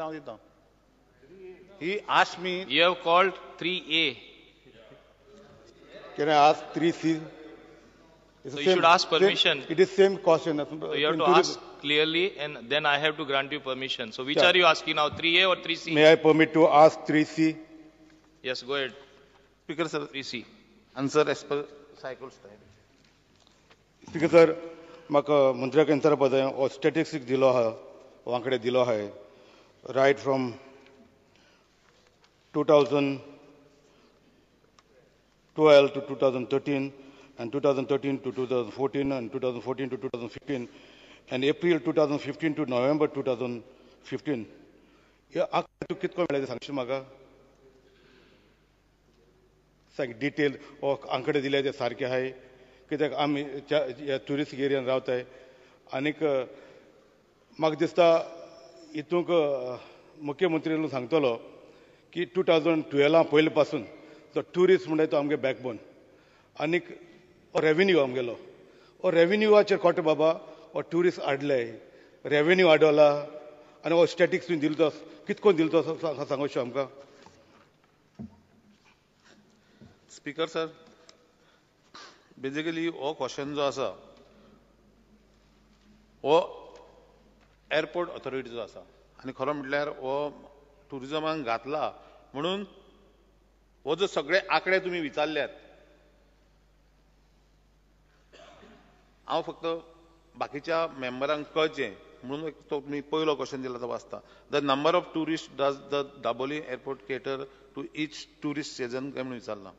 हांव दितां. He asked me. You have called 3A. Can I ask 3C? So you should ask permission. It is same question. So you have to ask clearly, and then I have to grant you permission. So which are you asking now, 3A or 3C? May I permit to ask 3C? Yes, go ahead. Speaker sir, 3C. answer as per cycle style. Speaker sir, म्हाका मंत्र्याक विचारपाक जाय हो statistics दिलो आहा वांकडे दिलो आहाय right from 2012 to 2013 and 2013 to 2014 and 2014 to 2015 and April 2015 to November 2015 ह्या आंकडे तूं कितको मेळ्ळे सांगशीत म्हाका सांग डिटेल हो आंकडे दिले ते सारके आहाय कित्याक आमी ट्युरिस्ट एरियान रावताय आनीक म्हाका दिसता हितूंक मुख्यमंत्री सांगतलो की 2012 पयले पासून तो ट्युरिस्ट म्हणटा तो आमगे बॅकबोन आनीक हो रेव्हेन्यू आमगेलो हो रेव्हेन्यूवाचेर कोटे बाबा हो ट्युरिस्ट हाडले रेव्हेन्यू वाडवला आनी हो स्टॅटिक्स तुवें दिलो तो कितको दिलो तो सांगोशे आमकां. स्पीकर सर, बेसिकली हो क्वेश्चन जो आसा हो एअरपोर्ट ऑथॉरिटीचो आसा आनी खरो म्हटल्यार हो टुरिजमाक घातला म्हणून हो जो सगळे आंकडे तुमी विचारल्यात हांव फक्त बाकीच्या मेंबरांक कळचें म्हणून तो तुमी पयलो क्वेश्चन दिला तो वाचता. The number of tourist does the Dabolim airport cater to each tourist season काय म्हणून विचारला.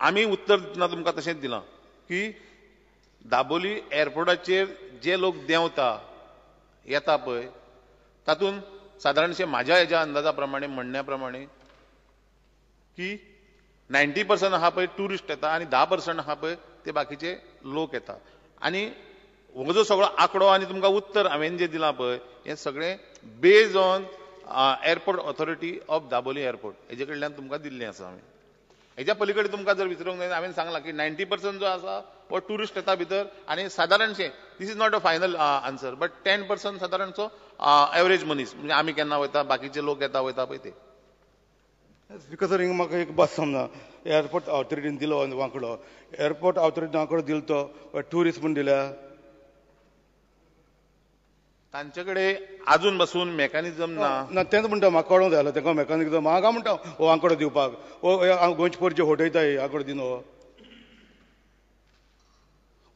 आमी उत्तर दितना तुमकां तशेंच दिलां की दाबोली एअरपोर्टाचेर जे लोक देंवता येता पळय तातूंत सादारणशे म्हाज्या हेज्या अंदाजा प्रमाणे म्हणण्या प्रमाणे की 90% आहा पळय टुरिस्ट येता आनी 10% आहा पळय ते बाकीचे लोक येता आनी हो जो सगळो आंकडो आनी तुमकां उत्तर हांवें जे दिलां पळय हें सगळें based on airport authority of Dabolim airport हेजे कडल्यान तुमकां दिल्लें आसा. हांवें हेच्या पलीकडे तुमकां जर विचारूंक जाय हांवें सांगलां की 90% जो आसा हो टुरिस्ट येता भितर आनी सादारणशे this is not a final answer but 10% सादारणसो एवरेज मनीस म्हणजे आमी केन्ना वयता बाकीचे लोक येता वयता पळय ते. स्पीकर सर हिंगा म्हाका एक बात समजा एअरपोर्ट ऑथॉरिटीन दिलो वांकडो एअरपोर्ट ऑथॉरिटीन वांकडो दिलो तो ट्युरिस्ट म्हूण दिल्या तांचे कडेन आजून पासून मेकॅनिझम ना. तेंच म्हणटा म्हाका कळोंक जाय तांकां मेकॅनिझम म्हाका म्हणटा हो आंकडो दिवपाक हो गोंयचे परचे होटयताय आंकडो दिनो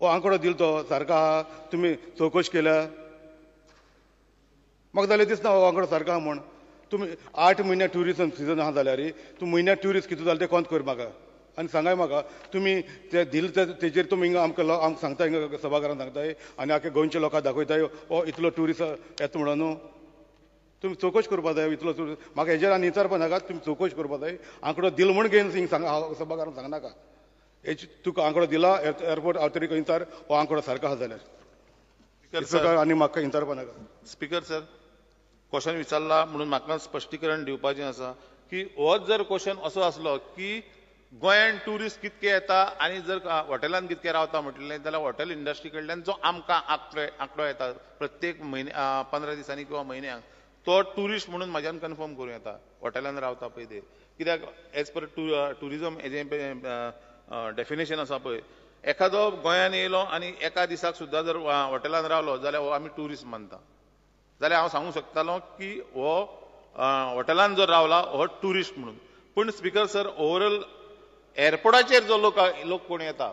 हो आंकडो दिलो तो सारको आहा तुमी चवकशी केल्या म्हाका जाल्यार दिसना हो आंकडो सारको आहा म्हूण. तुमी 8 म्हयने ट्युरिजम सिजन आहा जाल्यार तूं म्हयन्याक ट्युरिस्ट कितलो जाले ते कोंत कर म्हाका आनी सांगाय म्हाका तुमी ते दिले तेजेर तुमी हिंगा आमकां सांगता हिंगा सभाघरांत सांगताय आनी आख्या गोंयच्या लोकांक दाखयताय हो इतलो ट्युरिस्ट येता म्हणून तुमी चवकशी करपा जाय इतलो म्हाका हेजेर आनी विचारपा नाका तुमी चवकशी करपा जाय आंकडो दिलो म्हूण घेवन हिंगा सांग सभाघरांत सांगनाका हेची तुका आंकडो दिला एअरपोर्ट ऑथॉरिटी विचार हो आंकडो सारको आहा जाल्यार आनी म्हाका विचारपा नाका. स्पीकर सर, क्वेश्चन विचारला म्हणून म्हाका स्पश्टीकरण दिवपाचें आसा की हो जर क्वेश्चन असो आसलो की गोंयान ट्युरिस्ट कितके येता आनी जर हॉटेलांत कितके रावता म्हटलें जाल्यार हॉटेल इंडस्ट्री कडल्यान जो आमकां आंकडो येता प्रत्येक म्हयने 15 दिसांनी किंवा म्हयन्याक तो ट्युरिस्ट म्हणून म्हाज्यान कन्फर्म करूं येता हॉटेलांत रावता पळय ते. कित्याक एज पर ट्युरिजम हेजें डेफिनेशन आसा पळय एखादो गोंयान येयलो आनी एका दिसाक सुद्दां जर हॉटेलांत रावलो जाल्यार हो आमी ट्युरिस्ट मानता. जाल्यार हांव सांगूंक शकतालो की हो हॉटेलांत जर रावला हो ट्युरिस्ट म्हणून. पूण स्पीकर सर ओवरऑल एअरपोर्टाचेर जो लोक कोण येता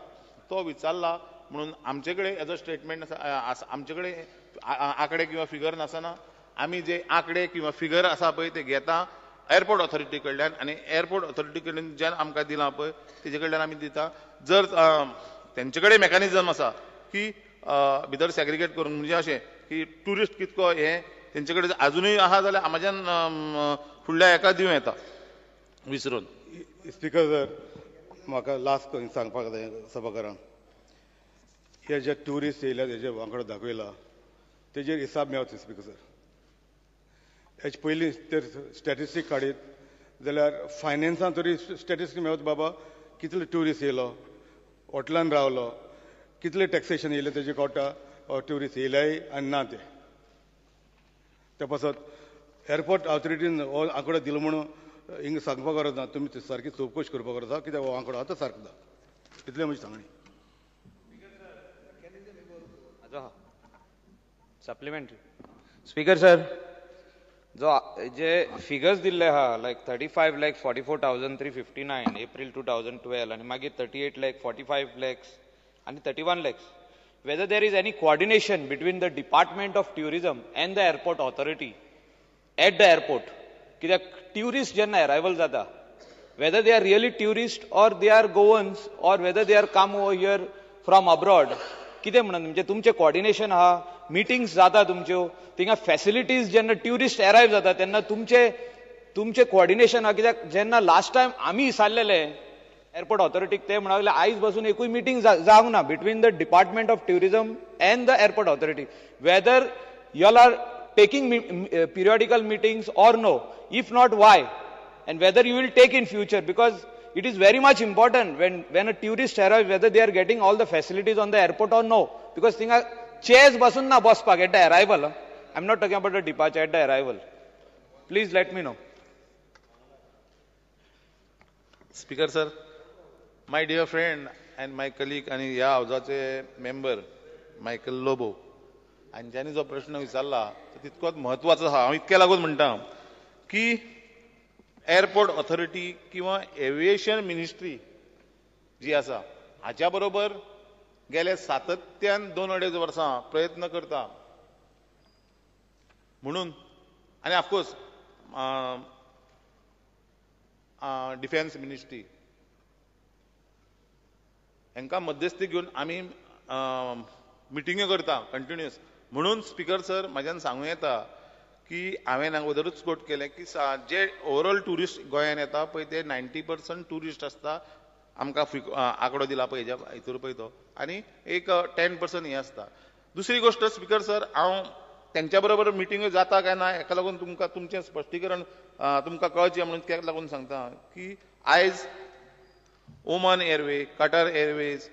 तो विचारला म्हणून आमचे कडेन एज अ स्टेटमेंट आसा आमचे कडेन आंकडे किंवा फिगर नासना आमी जे आंकडे किंवा फिगर आसा पळय ते घेता एअरपोर्ट ऑथॉरिटी कडल्यान आनी एअरपोर्ट ऑथॉरिटी कडल्यान जें आमकां दिलां पळय तेजे कडल्यान आमी दिता. जर तेंचे कडेन मेकॅनिझम आसा की भितर सॅग्रिगेट करून म्हणजे अशें की ट्युरिस्ट कितको हे तेंचे कडेन आजुनूय आहा जाल्यार म्हाज्यान फुडल्या हेका दिवं येता विसरून. स्पीकर सर म्हाका लास्ट सांगपाक जाय सभाघरांत हे जे ट्युरिस्ट येयल्या तेजे वांकडो दाखयला तेजेर हिसाब मेळचो स्पीकर सर. हेचे पयलीं तर स्टॅटिस्टीक काडीत जाल्यार फायनान्सान तरी स्टॅटिस्टीक मेळत बाबा कितले ट्युरिस्ट येयलो हॉटेलांत रावलो कितले टॅक्सेशन येयलें तेजे कोटा ट्युरिस्ट येयल्याय आनी ना ते ते पासत एअरपोर्ट ऑथॉरिटीन हो आंकडो दिलो म्हणून हिंगा सांगपाक गरज ना. तुमी सारकी चवकशी करपाक गरज आहा कित्याक हो आंकडो आतां सारको ना. इतलें म्हजी सांगणी. सप्लिमेंटरी स्पीकर सर, जो जे फिगर्स दिल्ले आहा लायक 35,44,359 एप्रिल 2012 आणि मागीर 38,45,00,000 आणि 31 lakhs, whether there is any coordination between the Department of Tourism and the airport authority at the airport, कित्याक tourists जेन्ना arrival जाता, whether they are really tourists or they are Goans or whether they are come over here from abroad, कितें म्हणून म्हणजे तुमचें coordination आहा, meetings जाता तुमच्यो, थिंगा फॅसिलिटीज जेन्ना ट्युरिस्ट अरायव्ह जाता तेन्ना तुमचे कोऑर्डिनेशन आहा. कित्याक जेन्ना लास्ट टायम आमी विचारलेले एअरपोर्ट ऑथॉरिटीक ते म्हणून लागले आयज पासून एकूय मिटींग जावंक ना between the department of tourism and the airport authority, whether you all are taking periodical meetings or no, if not why, and whether you will take in future, because it is very much important when a tourist arrives whether they are getting all the facilities on the airport or no, because thing chairs basun na bospak at the arrival. I'm not talking about the departure, at the arrival. Please let me know. Speaker sir, my dear friend and my colleague आणि ह्या हाऊसाचे member Michael Lobo हांच्यांनी जो प्रश्न विचारला तो तितकोच म्हत्वाचो आहा. हांव इतके लागून म्हणटा की एअरपोर्ट ऑथॉरिटी किंवा एव्हिएशन मिनिस्ट्री जी आसा हाच्या बरोबर गेले सातत्यान 2-2.5 वर्सां प्रयत्न करता म्हणून, आणि ऑफकोर्स डिफेन्स मिनिस्ट्री हांकां मध्यस्थी घेवन आमी मिटिंग्यो करता कंटिन्युअस. म्हणून स्पीकर सर म्हाज्यान सांगूं येता की हांवें अगोदरूच कोट केलें की जे ओवरऑल टुरिस्ट गोंयांत येता पळय ते 90% टुरिस्ट आसता. आमकां आंकडो दिला पळय हेज्या हितूर पळय तो, आनी एक 10% हे आसता. दुसरी गोष्ट स्पीकर सर, हांव तेंच्या बरोबर मिटिंग्यो जाता काय ना हेका लागून तुमकां तुमचें स्पश्टीकरण तुमकां कळचें म्हणून तेका लागून सांगता की आयज ओमान एअरवे, कटार एअरवेज,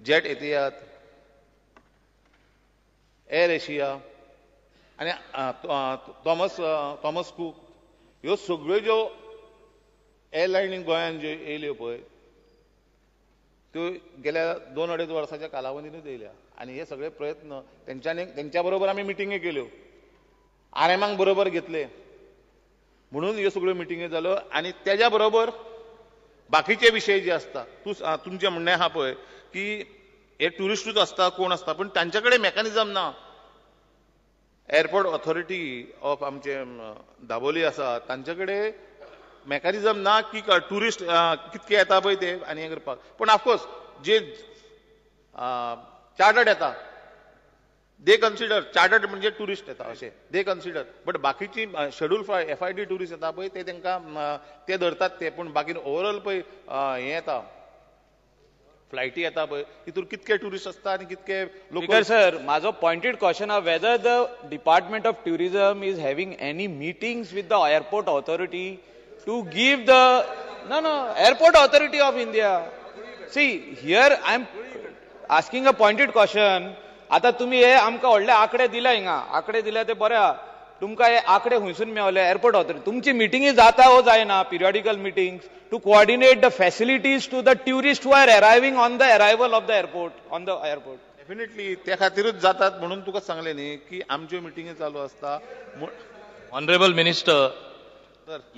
जेट एतिहाद, एअर एशिया आणि थॉमस कूक ह्यो सगळ्यो ज्यो एअरलायनी गोंयांत ज्यो येयल्यो पळय त्यो गेल्या 2-2.5 वर्साच्या कालावधीनूच येयल्या. आणि हे सगळे प्रयत्न तेंच्या बरोबर आमी मिटिंग्यो केल्यो, आरएमांक बरोबर घेतले म्हणून ह्यो सगळ्यो मिटिंग्यो जाल्यो. आणि तेज्या बरोबर बाकीचे विशय जे असता तुमचें म्हणणें आहा पळय की हे टुरिस्टूच आसता कोण आसता पण तांचे कडेन मेकॅनिझम ना. एअरपोर्ट ऑथॉरिटी ऑफ आमचे दाबोली आसा तांचे कडेन मेकॅनिझम ना की टुरिस्ट कितके येता पळय ते आनी हें करपाक. पण ऑफकोर्स जे चार्टर्ड येता दे कन्सिडर, चार्टर्ड म्हणजे टुरिस्ट येता अशें दे कन्सिडर, बट बाकीची शेड्यूल FID टुरिस्ट येता पळय ते तांकां ते धरतात ते. पण बाकी ओवरऑल पळय हे येता फ्लायटी येता पळय तितूर कितके टुरिस्ट आसता आनी कितके लोक. Speaker sir, माझो पॉइंटेड क्वेश्चन आहे whether the Department of Tourism is having any meetings with the airport authority to give the airport authority of India. See here I am asking a pointed question. आता तुम्ही हे आमकां व्हडले आंकडे दिले हिंगा, आंकडे दिले ते बरे आहा, तुमकां हे आंकडे खंयसून मेळले एअरपोर्ट ऑथॉरिटी. तुमची मिटिंगी जाता वो जायना पिरियडिकल meetings to coordinate the facilities to the tourists who are arriving on the arrival of the airport, on the airport. Definitely त्या खातीरच जातात म्हणून तुका सांगले न्ही की आमच्यो मिटिंगी चालू आसता. Honorable Minister,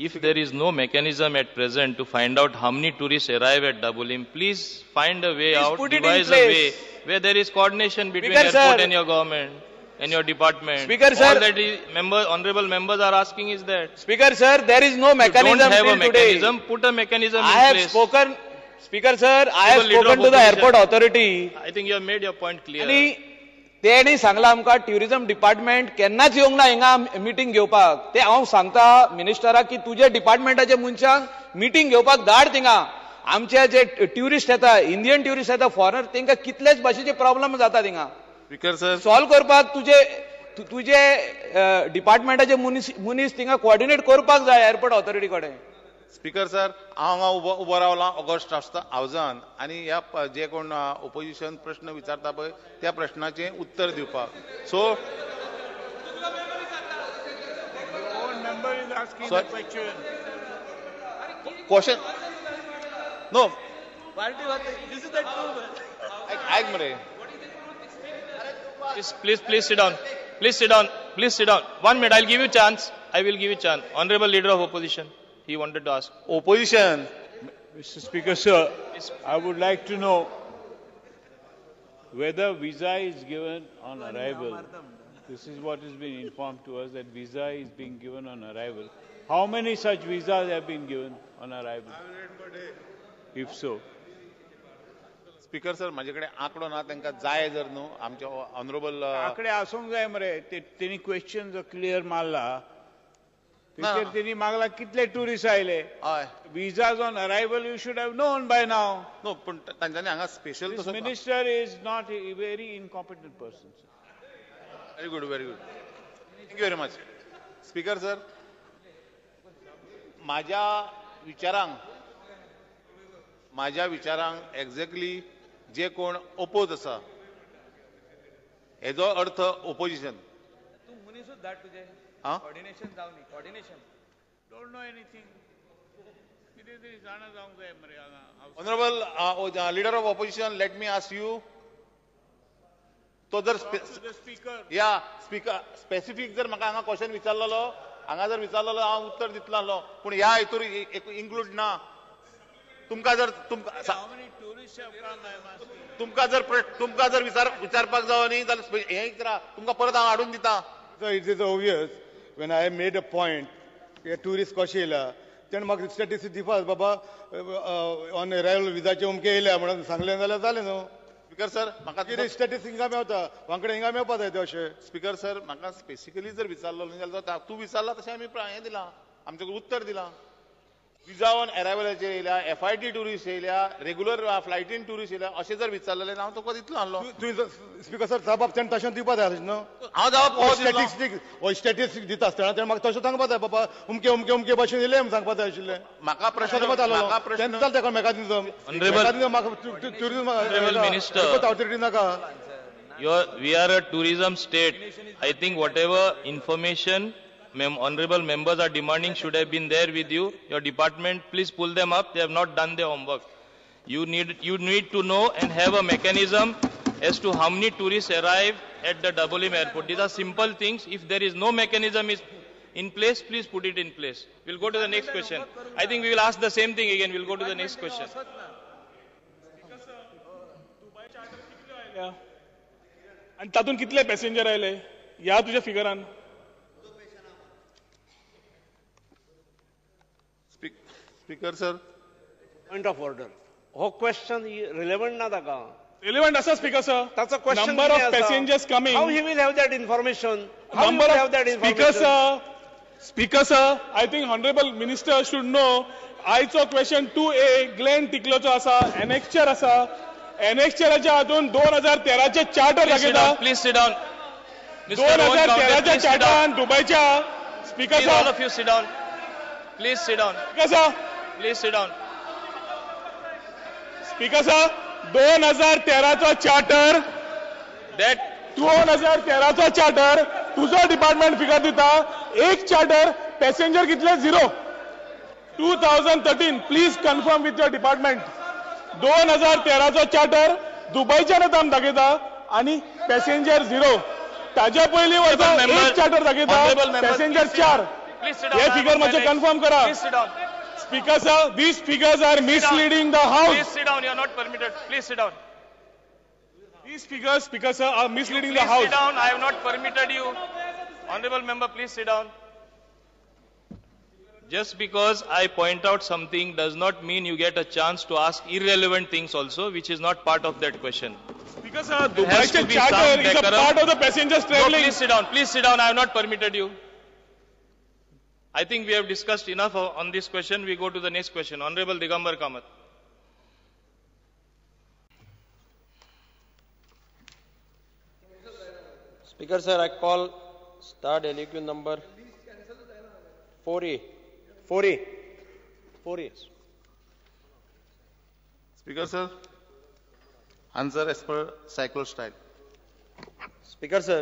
if there is no mechanism at present to find out how many tourists arrive at Dabolim, please find a way out, put it in devise a place. way where there is coordination between Speaker, airport sir. and your government and your department. Speaker, All sir. that honorable members are asking is that. Speaker sir, there is no You mechanism don't have a till today. mechanism, put a mechanism I in have place. spoken, Speaker sir, I have Leader of spoken to the opposition. airport authority. I think you have made your point clear. आणि तेणी सांगला आमकां tourism department केन्नाच येवंक ना हिंगा meeting घेवपाक. ते हांव सांगता मिनिस्टराक की तुजे डिपार्टमेंटाचे मनशांक मिटींग घेवपाक धाड थिंगा. आमचे जे ट्युरिस्ट येता, इंडियन ट्युरिस्ट येता, फॉरेनर, तांकां कितलेच भाशेचे प्रॉब्लेम जाता थिंगा. स्पीकर सर, सॉल्व करपाक तुजे डिपार्टमेंटाचे मनीस थिंगा कोऑर्डिनेट करपाक जाय एअरपोर्ट ऑथॉरिटी कडेन. स्पीकर सर, हांव उबो रावला ऑगस्ट हावजान आनी ह्या जे कोण ओपोजिशन प्रश्न विचारता पळय त्या प्रश्नाचें उत्तर दिवपाक. So asking Sir. the question. Question no This is the truth. ऐक मरे Please sit down. Please sit down. Please sit down. 1 minute. I'll give you chance. I will give you chance. Honorable Leader of Opposition. He wanted to ask. Opposition Mr. Speaker, sir, I would like to know whether visa is given on arrival. This is what has been informed to us, that visa is being given on arrival. How many such visas have been given on arrival? If so. Speaker sir माझ्याकडे आंकडो ना त्यांना जाय जर न्हू आमच्या honourable आकडे आसूंक जाय मरे तेणी क्वेश्चन जो क्लियर मारला तेचेर तेणी मागला कितले टुरिस्ट आयले हय visas on arrival you should have known by now. No पण तांच्यांनी हांगा स्पेशल This तसो minister is not a very incompetent person. Very good thank you very much speaker sir माझ्या विचारांक एक्झॅक्टली जे कोण ओपोज आसा हेजो अर्थ ओपोजिशन तू मनीसूच धाड तुझे आं कोऑर्डिनेशन जावनी कोऑर्डिनेशन Don't know anything. कितें तरी जाणा जावंक जाय मरे हांगा. Honourable leader of opposition let me ask you तो जर The speaker. या स्पीकर स्पेसिफीक जर म्हाका हांगा क्वेश्चन विचारलेलो हांगा जर विचारलेलो हांव उत्तर दितलो आसलो पूण ह्या हितूर इन्क्लूड ना तुमकां जर How many tourists have come? I am asking. तुमकां जर विचारपाक जावो न्ही जाल्यार हें विचारा तुमकां परत हांव हाडून दिता So it is obvious when I made a point की टुरिस्ट कशे येयला तेणें म्हाका स्टॅटिस्टिक्स दिवपाक बाबा ऑन अरायवल विजाचे अमके येयल्या म्हणून सांगलें जाल्यार जालें न्हू स्पीकर सर म्हाका कितें स्टॅटिस्टिक्स हिंगा मेवता वांकडे हिंगा मेवपा जाय ते अशें स्पीकर सर म्हाका स्पेसिकली जर विचारलो न्ही जाल्यार तूं विचारला तशें आमी हें दिलां आमचें उत्तर दिलां विजा ऑन अरायवलाचेर येयल्या FIT टुरिस्ट येयल्या रेग्युलर फ्लायटीन टुरिस्ट येयल्या अशें जर विचारलेलें हांव तुका दितलो आसलो तुवें स्पीकर सर जबाब तेणें तशें दिवपा जाय आसलें न्हू हांव जवाब स्टॅटिस्टिक्स दिता आसतना तेणें म्हाका तशें सांगपा जाय बाबा अमके भाशेन येयले म्हूण सांगपा जाय आशिल्लें म्हाका प्रश्न तसो जालो म्हाका प्रश्न तेन्ना जाता तेका मेकानिझम म्हाका टुरिझम Honorable Minister. ऑथॉरिटी नाका We are a tourism state. I think whatever information honorable members are demanding should have been there with you. Your department, please pull them up. They have not done their homework. You need to know and have a mechanism as to how many tourists arrive at the Double M airport. These are simple things. If there is no mechanism in place, please put it in place. We'll go to the next question. I think we will ask the same thing again. We'll go to the next question. आणि तातून कितले passenger आयले या तुझ्या फिगरान speaker sir point of order हो question relevant ना ताका रिलेव्हंट असा स्पीकर सर ताचो question number of passengers coming how he will have that information how number will have of that speaker sir I think honorable minister should know आयचो question 2A Glenn टिकलोचो आसा annexure आसा एनेक्चराच्या हातून 2013 चे charter दाखयता Please sit down. Mr. 2013 च्या Please sit down. चार्टरान दुबयच्या speaker Please, all sir of you sit down. Please sit down. Please sit down. Speaker sir 2013 चो चार्टर That 2013 चो चार्टर तुझो डिपार्टमेंट फिगर दिता एक चार्टर पॅसेंजर कितले 0 2013 please confirm with your department 2013 चो charter दुबयच्या नेतान दाखयता आणि पॅसेंजर 0 ताज्या पयलीं वर्सा एक चार्टर दाखयता पॅसेंजर 4 please sit down. हे फिगर मातशे कन्फर्म करा Please sit down. Speaker sir these figures are misleading the Please house sit down. You are not permitted. Please sit down. These figures speaker sir are misleading the Please sit house down. I have not permitted you. Honorable member, please sit down. Just because I point out something does not mean you get a chance to ask irrelevant things also, which is not part of that question. Speaker sir has to दुबयचे be charter some is a decorum. Part of the passengers No, travelling please sit down. Please sit down. I have not permitted you. I think we have discussed enough on this question. We go to the next question. Honorable Digambar Kamath. Speaker sir, I call star delegate number 4A. 4A. 4A. Speaker sir answer as per cycle style Speaker sir,